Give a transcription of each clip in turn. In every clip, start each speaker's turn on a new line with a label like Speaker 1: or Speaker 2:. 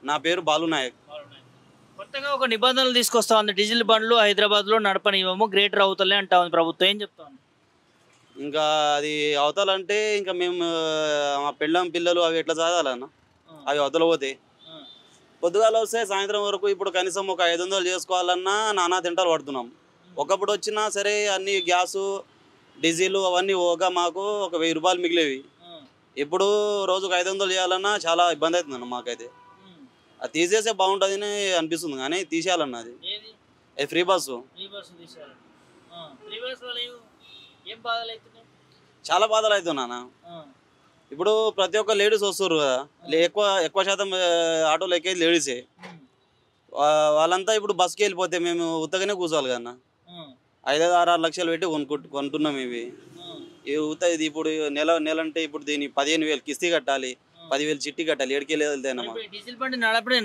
Speaker 1: నా పేరు బాలు నాయక్.
Speaker 2: కొత్తగా ఒక నిబంధనలు తీసుకొస్తా ఉంది. డీజిల్ బండ్లు హైదరాబాద్లో నడపనివ్వము, గ్రేటర్ అవుతలే అంటా ఉంది ప్రభుత్వం. ఏం చెప్తా ఉంది?
Speaker 1: ఇంకా అది అవతలంటే ఇంకా మేము మా పెళ్ళం పిల్లలు అవి ఎట్లా చదవాలన్న? అవి అవతల పోతే పొద్దుగాల వస్తే సాయంత్రం వరకు ఇప్పుడు కనీసం ఒక 500 చేసుకోవాలన్నా నానా తింటాలు పడుతున్నాం. ఒకప్పుడు వచ్చినా సరే అన్ని గ్యాసు డీజిల్ అవన్నీ పోగా మాకు ఒక 1000 రూపాయలు మిగిలేవి. ఇప్పుడు రోజుకు 500 చేయాలన్నా చాలా ఇబ్బంది అవుతుందన్న మాకైతే. అది తీసేస్తే బాగుంటుందని అనిపిస్తుంది కానీ తీసేయాలన్న అది ఫ్రీ బస్సు. చాలా బాధలు అవుతున్నా. ఇప్పుడు ప్రతి ఒక్క లేడీస్ వస్తున్నారు కదా, ఎక్కువ శాతం ఆటోలు ఎక్కేది లేడీసే. వాళ్ళంతా ఇప్పుడు బస్కి వెళ్ళిపోతే మేము ఉత్తగానే కూర్చోవాలి కదన్నా. 5-6 లక్షలు పెట్టి కొంటున్నాం ఇవి. ఇది ఇప్పుడు నెల అంటే ఇప్పుడు దీన్ని 15,000 కిస్తీ కట్టాలి, 10,000 చిట్టి కట్టాలి. ఏడికెళ్ళి వెళ్తాయన్నమా.
Speaker 2: డీజిల్ బండి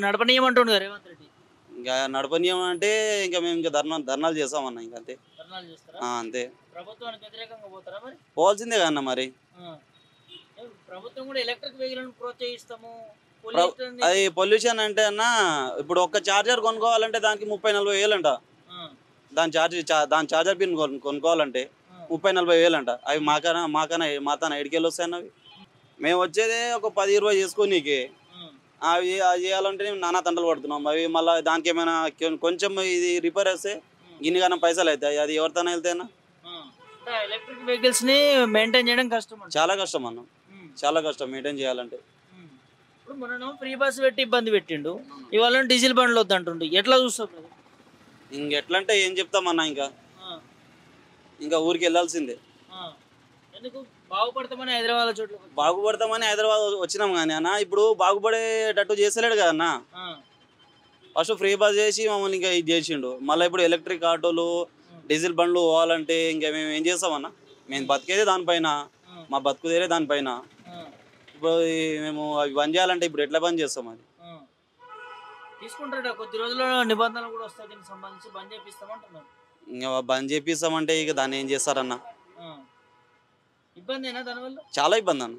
Speaker 2: నడపనీయమంటుండు కదా రేవంత్ రెడ్డి.
Speaker 1: ఇంకా నడపనీయం అంటే ఇంకా మేము ఇంకా ధర్నాలు చేస్తామన్నా. ఇంకా అంతే అంతే.
Speaker 2: ప్రభుత్వానికి వ్యతిరేకంగా పోతారా మరి?
Speaker 1: పోవాల్సిందే కన్నా మరి.
Speaker 2: ప్రభుత్వం కూడా ఎలక్ట్రిక్ వెహికల్ ప్రోత్సహిస్తాము.
Speaker 1: అది పొల్యూషన్ అంటే అన్న ఇప్పుడు ఒక్క చార్జర్ కొనుక్కోవాలంటే దానికి 30-40 వేలు అంట. దాని చార్జర్ పిన్ కొనుక్కోవాలంటే 30-40 వేలు అంట. అవి మాకన్నా ఎడికెళ్ళి వస్తాయన్న అవి. మేము వచ్చేదే ఒక 10-20 చేసుకోనీకి. అవి చేయాలంటే నానా తంటలు పడుతున్నాం. అవి మళ్ళీ దానికి ఏమైనా కొంచెం ఇది రిపేర్ వేస్తే గిన్నెగానం పైసలు అవుతాయి. అది ఎవరితోనే వెళ్తాయన్నా.
Speaker 2: ఎలక్ట్రిక్ వెహికల్స్ ని మెయింటైన్ చేయడం కష్టం.
Speaker 1: చాలా కష్టం అన్న, చాలా కష్టం మెయింటైన్ చేయాలంటే.
Speaker 2: ఇప్పుడు మనం ఫ్రీ బస్ పెట్టి ఇబ్బంది పెట్టిండు, ఇవాళ డీజిల్ బండ్లు వద్దంటుండు. ఎట్లా చూస్తాం?
Speaker 1: ఇంకెట్లా అంటే ఏం చెప్తామన్నా. ఇంకా ఊరికి వెళ్ళాల్సిందే.
Speaker 2: ఎందుకు బాగుపడతామని హైదరాబాద్ చోట్ల
Speaker 1: బాగుపడతామని హైదరాబాద్ వచ్చినాం కానీ అన్న ఇప్పుడు బాగుపడేటట్టు చేస్తలేడు కదన్నా. ఫస్ట్ ఫ్రీ బస్ చేసి మమ్మల్ని ఇంకా ఇది చేసిండు. మళ్ళీ ఇప్పుడు ఎలక్ట్రిక్ ఆటోలు డీజిల్ బండ్లు పోవాలంటే ఇంకా మేము ఏం చేస్తామన్నా. మేము బతికేదే దానిపైన, మా బతుకుదేరే దానిపైన. ఇప్పుడు మేము అవి బంద్ చేయాలంటే ఇప్పుడు ఎట్లా బంద్ చేస్తాం? అది
Speaker 2: తీసుకుంటారా కొద్ది రోజుల్లో నిబంధనలు కూడా వస్తాయి, దీనికి సంబంధించి బంద్ చేపిస్తామంటున్నారు.
Speaker 1: ఇంకా బంద్ చేపిస్తామంటే ఇక దాన్ని ఏం చేస్తారన్న?
Speaker 2: ఇబ్బంది అయినా దానివల్ల
Speaker 1: చాలా ఇబ్బంది అన్న.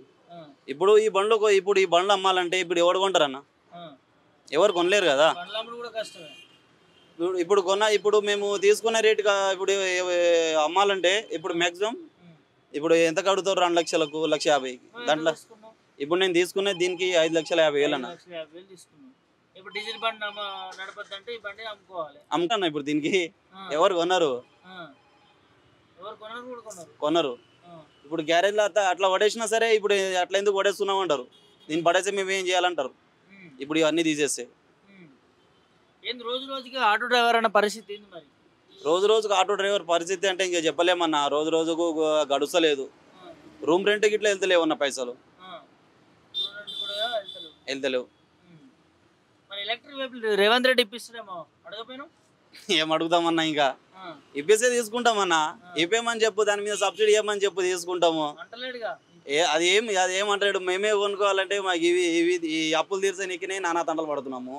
Speaker 1: ఇప్పుడు ఈ బండ్లు అమ్మాలంటే ఇప్పుడు ఎవరు కొంటారన్న? ఎవరు కొనలేరు కదా. ఇప్పుడు మేము తీసుకున్న రేటుగా ఇప్పుడు అమ్మాలంటే ఇప్పుడు మ్యాక్సిమం ఇప్పుడు ఎంత కడుగుతారు? 2 లక్షలకు 1,50,000. దాంట్లో ఇప్పుడు నేను తీసుకునే దీనికి 5,50,000 అన్న. అమ్ముతాను ఇప్పుడు దీనికి. ఎవరు కొనరు. కొనరు. ఇప్పుడు గ్యారేజ్లో అట్లా పడేసినా సరే ఇప్పుడు అట్లా ఎందుకు పడేస్తున్నాం అంటారు. దీన్ని పడేస్తే మేము ఏం చేయాలంటారు. ఇప్పుడు ఇవన్నీ తీసేస్తే
Speaker 2: రోజు రోజుకి ఆటో డ్రైవర్ అన్న పరిస్థితి ఏంది మరి?
Speaker 1: రోజుకు ఆటో డ్రైవర్ పరిస్థితి అంటే ఇంకా చెప్పలేమన్నా. రోజుకు గడుస్తలేదు. రూమ్ రెంట్ గిట్లా వెళ్తలేవు అన్న పైసలు. వెళ్తలేవు.
Speaker 2: రేవంత్ రెడ్డి ఇప్పిస్తారేమో అడగపోయినా?
Speaker 1: ఏం అడుగుతామన్నా? ఇంకా ఇప్పిస్తే తీసుకుంటామన్నా. ఇప్పేమని చెప్పు, దాని మీద సబ్సిడీ ఏమని చెప్పు, తీసుకుంటాము. అది ఏమంటాడు? మేమే కొనుక్కోవాలంటే మాకు ఈ అప్పులు తీర్చనీకి నానా తంటలు పడుతున్నాము.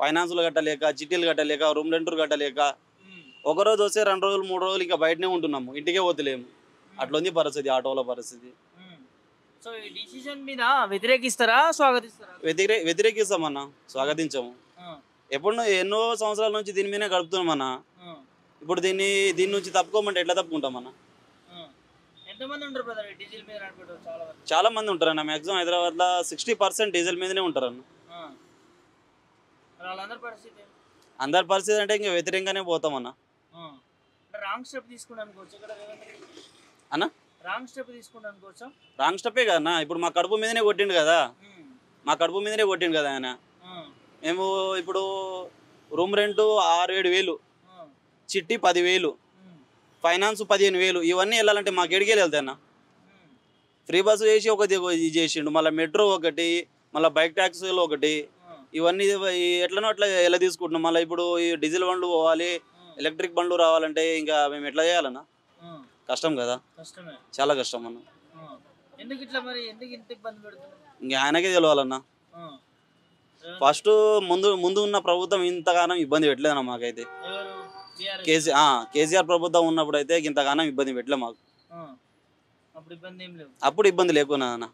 Speaker 1: ఫైనాన్సులు కట్టలేక, చిట్టీలు కట్టలేక, రూమ్ రెంట్లు కట్టలేక ఒకరోజు వస్తే 2 రోజులు 3 రోజులు ఇంకా బయటనే ఉంటున్నాము. ఇంటికే పోతలేము. అట్లా ఉంది పరిస్థితి, ఆటోల పరిస్థితి.
Speaker 2: సో ఈ డిసిషన్ మీద వ్యతిరేకిస్తారా, స్వాగతిస్తారా?
Speaker 1: వ్యతిరేకిస్తామన్నా, స్వాగతించాము. ఎన్నో సంవత్సరాల నుంచి దీని మీదనే గడుపుతున్నామన్నా. ఇప్పుడు దీని నుంచి తప్పుకోమంటే ఎట్లా తప్పుకుంటామన్నా? చాలా మంది ఉంటారన్న. మ్యాక్సిమం హైదరాబాద్లో 60% డీజిల్ మీదనే ఉంటారన్న. అందరి పరిస్థితి అంటే ఇంకా వ్యతిరేకంగానే పోతామన్నా. అన్న రాంగ్ స్టెప్పే కదన్నా. ఇప్పుడు మా కడుపు మీదనే కొట్టిండు కదా. ఆయన. మేము ఇప్పుడు రూమ్ రెంట్ 6-7 వేలు, చిట్టి 10,000, ఫైనాన్స్ 15,000. ఇవన్నీ వెళ్ళాలంటే మాకు ఎడికెళ్ళి వెళ్తాయన్నా. ఫ్రీ బస్సు చేసి ఒకటి ఇది చేసిండు, మళ్ళీ మెట్రో ఒకటి, మళ్ళీ బైక్ ట్యాక్సీలు ఒకటి. ఇవన్నీ ఎట్లనో అట్లా ఎలా తీసుకుంటున్నాం. మళ్ళీ ఇప్పుడు ఈ డీజిల్ బండ్లు పోవాలి, ఎలక్ట్రిక్ బండ్లు రావాలంటే ఇంకా మేము ఎట్లా చేయాలన్నా? కష్టం కదా, చాలా కష్టం అన్న. ఇంకా ఆయనకే తెలియాలన్నా. ఫస్ట్ ముందు ఉన్న ప్రభుత్వం ఇంతగానం ఇబ్బంది పెట్టలేదన్న మాకైతే. కేసీఆర్ ప్రభుత్వం ఉన్నప్పుడు అయితే ఇంతగానం ఇబ్బంది పెట్టలే మాకు. అప్పుడు ఇబ్బంది లేకున్నా అన్న,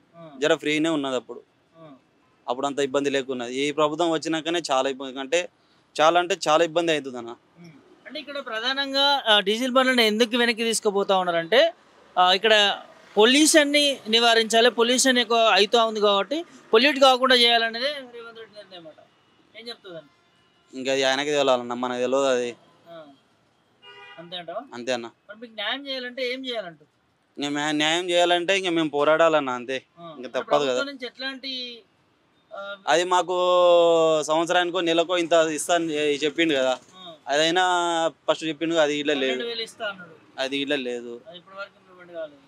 Speaker 1: జర ఫ్రీనే ఉన్నది. అప్పుడు అంత ఇబ్బంది లేకున్నది. ఈ ప్రభుత్వం వచ్చినాకనే చాలా ఇబ్బంది అంటే చాలా ఇబ్బంది అవుతుంది అన్న.
Speaker 2: అంటే ఇక్కడ ప్రధానంగా డీజిల్ బండ్లను ఎందుకు వెనక్కి తీసుకుపోతా ఉన్నారంటే ఇక్కడ పొల్యూషన్ని నివారించాలి, పొల్యూషన్ ఎక్కువ అవుతూ ఉంది కాబట్టి పొల్యూట్ కాకుండా చేయాలనేది రేవంత్ రెడ్డి నిర్ణయం అన్నమాట. ఏం చెప్తుందండి?
Speaker 1: ఇంకా అది ఆయనకి తెలియాలన్న, మనకు తెలియదు అది.
Speaker 2: అంతే అంటావా?
Speaker 1: అంతే అన్న.
Speaker 2: మరి మీకు న్యాయం చేయాలంటే ఏం చేయాలంట?
Speaker 1: ఇంకా న్యాయం చేయాలంటే ఇంకా మేము పోరాడాలన్న, అంతే. ఇంకా తప్పదు కదా.
Speaker 2: ప్రభుత్వం నుంచి ఎట్లాంటి
Speaker 1: అది మాకు సంవత్సరానికో నెలకో ఇంత ఇస్తాను చెప్పిండు కదా. అదైనా ఫస్ట్ చెప్పిండు, అది ఇట్లా లేదు.
Speaker 2: 12,000 ఇస్తా అన్నాడు.
Speaker 1: అది ఇట్లా లేదు.
Speaker 2: అది ఇప్పటివరకు ఇంప్లిమెంట్ కాలేదు.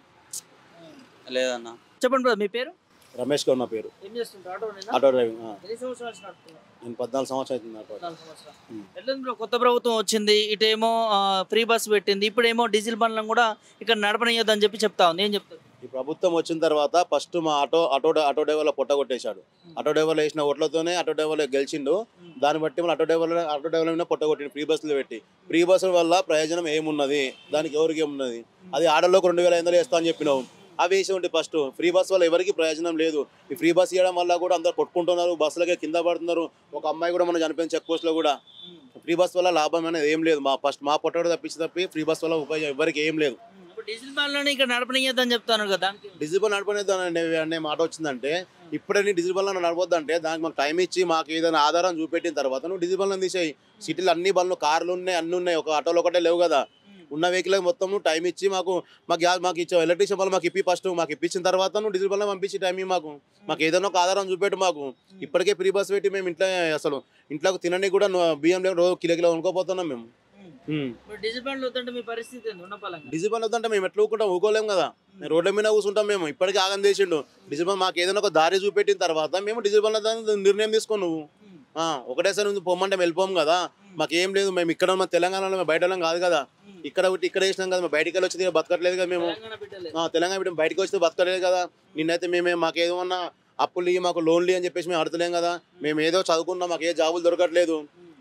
Speaker 1: లేదన్న.
Speaker 2: చెప్పండి బ్రదర్, మీ పేరు?
Speaker 3: రమేష్ గౌడ్ నా పేరు.
Speaker 2: ఏం చేస్తుంటారు?
Speaker 3: Auto driving.
Speaker 2: ఎన్ని సంవత్సరాలు నడుపుతున్నారు?
Speaker 3: నేను 14 సంవత్సరాలు అవుతుంది ఆటో.
Speaker 2: 14 సంవత్సరాలు. ఎట్లా బ్రో, కొత్త ప్రభుత్వం వచ్చింది, ఇటేమో ఫ్రీ బస్ పెట్టింది, ఇప్పుడేమో డీజిల్ బండ్లను కూడా ఇక్కడ నడపనియొద్దని చెప్పి చెప్తా ఉంది. ఏం చెప్తారు?
Speaker 3: ఈ ప్రభుత్వం వచ్చిన తర్వాత ఫస్ట్ మా ఆటో డ్రైవర్ల పొట్ట కొట్టేశాడు. ఆటో డ్రైవర్లు వేసిన ఓట్లతోనే ఆటో డ్రైవర్లు గెలిచిండు. దాన్ని బట్టి మన ఆటో డ్రైవర్ల పొట్ట కొట్టిండు ఫ్రీ బస్సులు పెట్టి. ఫ్రీ బస్సుల వల్ల ప్రయోజనం ఏమున్నది, దానికి ఎవరికి ఏమున్నది? అది ఆడలోకి 2,500 వేస్తా అని చెప్పినావు, అవి వేసి ఉంటే ఫస్ట్. ఫ్రీ బస్ వల్ల ఎవరికి ప్రయోజనం లేదు. ఈ ఫ్రీ బస్ ఇవ్వడం వల్ల కూడా అందరు కొట్టుకుంటున్నారు, బస్సులకే కింద పడుతున్నారు. ఒక అమ్మాయి కూడా మనం చనిపోయిన చెక్ పోస్ట్లో కూడా. ఫ్రీ బస్ వల్ల లాభం అనేది ఏం లేదు. మా పొట్టడు తప్పి ఫ్రీ బస్ వల్ల ఉపయోగం ఎవరికి ఏం లేదు.
Speaker 2: డీజిల్ బండ్లను ఇక్కడ నడపనియొద్దని చెప్తాను కదా.
Speaker 3: డీజిల్ బండ్ నడపనేది మాట వచ్చిందంటే, ఇప్పుడే నీ డీజిల్ బండ్లను నడవద్దంటే దానికి మాకు టైం ఇచ్చి మాకు ఏదైనా ఆధారం చూపెట్టిన తర్వాత నువ్వు డీజిల్ బండ్లను తీసేయి. సిటీలో అన్ని బండ్లు, కార్లు ఉన్నాయి, అన్నీ ఉన్నాయి. ఒక ఆటోలు ఒకటే లేవు కదా. ఉన్న వెహికల్ మొత్తం నువ్వు టైం ఇచ్చి మాకు ఇచ్చే ఎలక్ట్రీషియన్ వాళ్ళు మాకు ఫస్ట్ మాకు ఇప్పించిన తర్వాత నువ్వు డీజిల్ బండ్లు పంపించి టైం మాకు ఏదైనా ఒక ఆధారం చూపెట్టు మాకు. ఇప్పటికే ఫ్రీ బస్ పెట్టి మేము ఇంట్లోకి తినని కూడా బియ్యం లేవు, రోజు కిలో వండుకోపోతున్నాం మేము.
Speaker 2: డీజిల్ బండ్లు వద్దంటే మీ పరిస్థితి
Speaker 3: డీజిల్ బండ్ వద్దంటే మేము ఎట్లా ఊకుంటాం? ఊకోలేము కదా. రోడ్ల మీద కూర్చుంటాం మేము. ఇప్పటికీ ఆగం చేసిండు డీజిల్ బండ్. మాకు ఏదైనా ఒక దారి చూపెట్టిన తర్వాత మేము డీజిల్ బండ్ల నిర్ణయం తీసుకో. నువ్వు ఒకటేసారి నువ్వు పొమ్మంటే వెళ్ళిపోం కదా. మాకేం లేదు, మేము ఇక్కడ మన తెలంగాణలో మేము బయట కాదు కదా. ఇక్కడ వేసినాం కదా. మేము బయటికి వెళ్ళి వచ్చి బతకట్లేదు కదా. మేము తెలంగాణ బిడ్డ బయటకు వస్తే బతకలేదు కదా. నిన్నైతే మాకు ఏమన్నా అప్పులు ఇవి, మాకు లోన్లు అని చెప్పేసి మేము అడతలేం కదా. మేము ఏదో చదువుకున్నాం, మాకు ఏ జాబులు దొరకట్లేదు.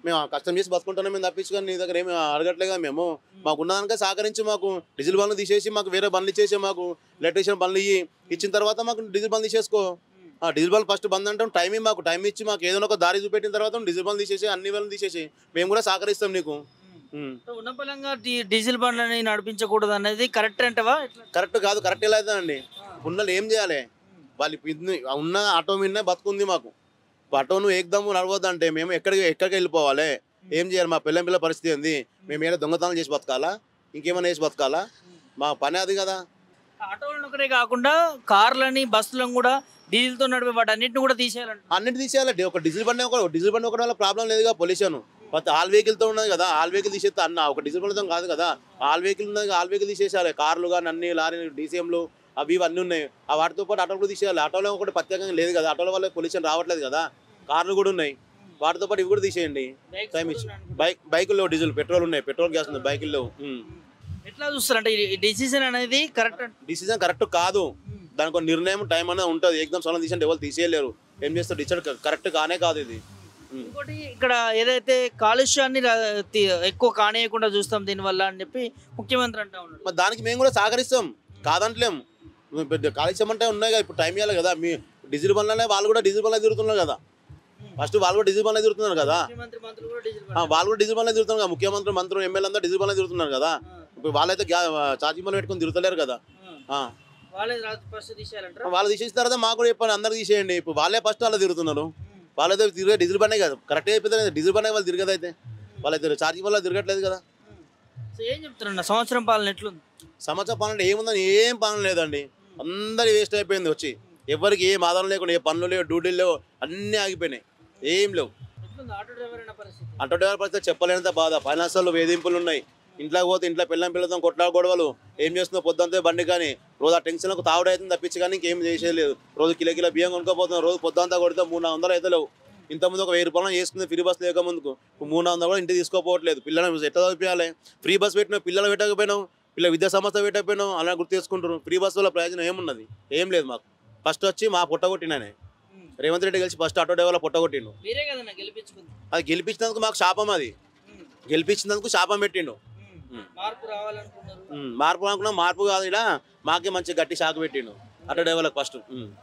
Speaker 3: మేము కష్టం చేసి బతుకుంటున్నాం. మేము తప్పించుకొని నీ దగ్గర ఏమి అడగట్లేదు కదా. మేము మాకున్నదానికే సహకరించి మాకు డీజిల్ బండ్లు తీసేసి మాకు వేరే బండ్లు ఇచ్చేసి మాకు ఎలక్ట్రీషియన్ బండ్లు ఇచ్చిన తర్వాత మాకు డీజిల్ బండ్ తీసేసుకో. డీజిల్ బండ్ ఫస్ట్ బంద్ అంటే టైం ఇచ్చి మాకు ఏదైనా ఒక దారి చూపెట్టిన తర్వాత డీజిల్ బండ్ తీసేసి అన్ని బండ్లు తీసేసి మేము కూడా సహకరిస్తాం నీకు.
Speaker 2: ఉన్నపలంగా డీజిల్ బండ్లని నడిపించకూడదు అనేది కరెక్ట్ అంటవా?
Speaker 3: కరెక్ట్ కాదు. కరెక్ట్ ఎలా అవుతుందండి? ఉన్నలు ఏం చేయాలి? వాళ్ళు ఉన్న ఆటో మీదనే బతుకుంది మాకు. ఆటో నువ్వు ఏకదమ్ము నడవద్దంటే మేము ఎక్కడికి వెళ్ళిపోవాలి? ఏం చేయాలి? మా పిల్ల పరిస్థితి ఏంది? మేము ఏదో దొంగతనాలు చేసి బతకాలా, ఇంకేమైనా చేసి బతకాలా? మా పని అది కదా.
Speaker 2: ఆటోలను ఒకటే కాకుండా కార్లని, బస్సులను కూడా డీజిల్తో నడిపే వాటి అన్నింటిని కూడా తీసేయాలంట.
Speaker 3: అన్నింటి తీసేయాలండి. ఒక డీజిల్ బండి ఒకటి వల్ల ప్రాబ్లం లేదుగా. పొల్యూషన్ ఆల్ వెహికల్తో ఉన్నది కదా. ఆల్ వెహికల్ తీసేస్తే ఒక డీజిల్ బండితో కాదు కదా. ఆల్ వెహికల్ ఉన్నది, ఆల్ వెహికల్ తీసేసాలి. కార్లు కానీ అన్ని లారీలు, డీసీఎంలు అవి అన్నీ ఉన్నాయి. వాటితో పాటు ఆటోలు కూడా తీసేయాలి. ఆటోలో ఒకటి ప్రత్యేకంగా లేదు కదా. ఆటోల వల్ల పొల్యూషన్ రావట్లేదు కదా. కార్లు కూడా ఉన్నాయి, వాటితో పాటు ఇవి కూడా తీసేయండి. టైం ఇచ్చి బైకుల్లో డీజిల్, పెట్రోల్ ఉన్నాయి, పెట్రోల్ గ్యాస్ ఉంది, బైకుల్లో.
Speaker 2: ఎట్లా చూస్తారంటే ఈ డిసిజన్ అనేది కరెక్ట్?
Speaker 3: డిసిజన్ కరెక్ట్ కాదు. దానికి ఒక నిర్ణయం టైం అనేది ఉంటుంది. ఎగ్జామ్ సొంతం తీసి ఎవరు తీసేయలేరు. ఏం చేస్తారు? డిసిజన్ కరెక్ట్ కానే కాదు ఇది.
Speaker 2: ఇంకోటి ఇక్కడ ఏదైతే కాలుష్యాన్ని ఎక్కువ కానేయకుండా చూస్తాం దీనివల్ల అని చెప్పి ముఖ్యమంత్రి అంటా ఉన్నాడు.
Speaker 3: మరి దానికి మేము కూడా సహకరిస్తాం, కాదంటలేం. కాలుష్యం అంటే ఉన్నాయి కదా. ఇప్పుడు టైం ఇవ్వాలి కదా. మీ డీజిల్ బండ్లనే వాళ్ళు కూడా డీజిల్ బండ్లే తిరుగుతున్నారు కదా. ఫస్ట్ వాళ్ళు కూడా డీజిల్ బండ్లే తిరుగుతున్నారు కదా. వాళ్ళు కూడా డీజిల్ బండ్లే తిరుగుతున్నారు కదా. ముఖ్యమంత్రి, మంత్రులు, ఎమ్మెల్యే అంతా డీజిల్ బండ్లే తిరుగుతున్నారు కదా. ఇప్పుడు వాళ్ళైతే ఛార్జింగ్ బండ్లు పెట్టుకుని తిరుగుతలేరు కదా. వాళ్ళు తీసేసిన తర్వాత మాకు కూడా చెప్పండి, అందరు తీసేయండి. ఇప్పుడు వాళ్ళే ఫస్ట్ వాళ్ళు తిరుగుతున్నారు. వాళ్ళైతే తిరిగే డీజిల్ బండే కదా. కరెక్ట్గా అయిపోతుంది. డీజిల్ బండే వాళ్ళు తిరగదు. అయితే వాళ్ళైతే ఛార్జింగ్ వల్ల తిరగట్లేదు కదా.
Speaker 2: ఏం చెప్తున్నా? సంవత్సరం పాలన ఎట్లుంది?
Speaker 3: సంవత్సరం పాలన ఏముందని ఏం పాలన లేదండి. అందరి వేస్ట్ అయిపోయింది. వచ్చి ఎవరికి ఏం ఆధారం లేకుండా, ఏ పనులు లేవు, డ్యూటీలు లేవు, అన్నీ ఆగిపోయినాయి, ఏం లేవు. ఆటో డ్రైవర్ పరిస్థితి చెప్పలేనంత బాధ. ఫైనాన్షియల్ వేధింపులు ఉన్నాయి. ఇంట్లోకి పోతే ఇంట్లో పిల్లలతో కొట్లా గొడవలు. ఏం చేస్తున్నావు? పొద్దుంతే బండి కానీ రోజు ఆ టెన్షన్లకు తావుడు అవుతుంది తప్పించి కానీ ఇంకేం చేసేయలేదు. రోజు కిలో బియ్యం కొనుక్కోపోతున్నాం. రోజు పొద్దుంతా కొడితే 300 అయితే లేవు. ఇంతకుముందు ఒక 1000 రూపాయలు చేసుకుంది ఫ్రీ బస్ లేక ముందుకు. 300 కూడా ఇంటికి తీసుకోపోవట్లేదు. పిల్లలు ఎట్లా చదివించాలి? ఫ్రీ బస్ పెట్టినావు, పిల్లలు పెట్టకపోయినావు, విద్యా సంస్థ పెట్టకపోయినావు, అలా గుర్తు చేసుకుంటారు. ఫ్రీ బస్ వల్ల ప్రయోజనం ఏమున్నది? ఏం లేదు మాకు. ఫస్ట్ వచ్చి మా పొట్టగొట్టినానే రేవంత్ రెడ్డి కలిసి ఫస్ట్ ఆటో డ్రైవర్ల పొట్టగొట్టిండు. అది గెలిపించినందుకు మాకు శాపం. అది గెలిపించినందుకు శాపం పెట్టిండు. మార్పు అనుకున్నా, మార్పు కాదు. ఇలా మాకే మంచి గట్టి షాక్ పెట్టిండు ఆటో డ్రైవర్లకు ఫస్ట్.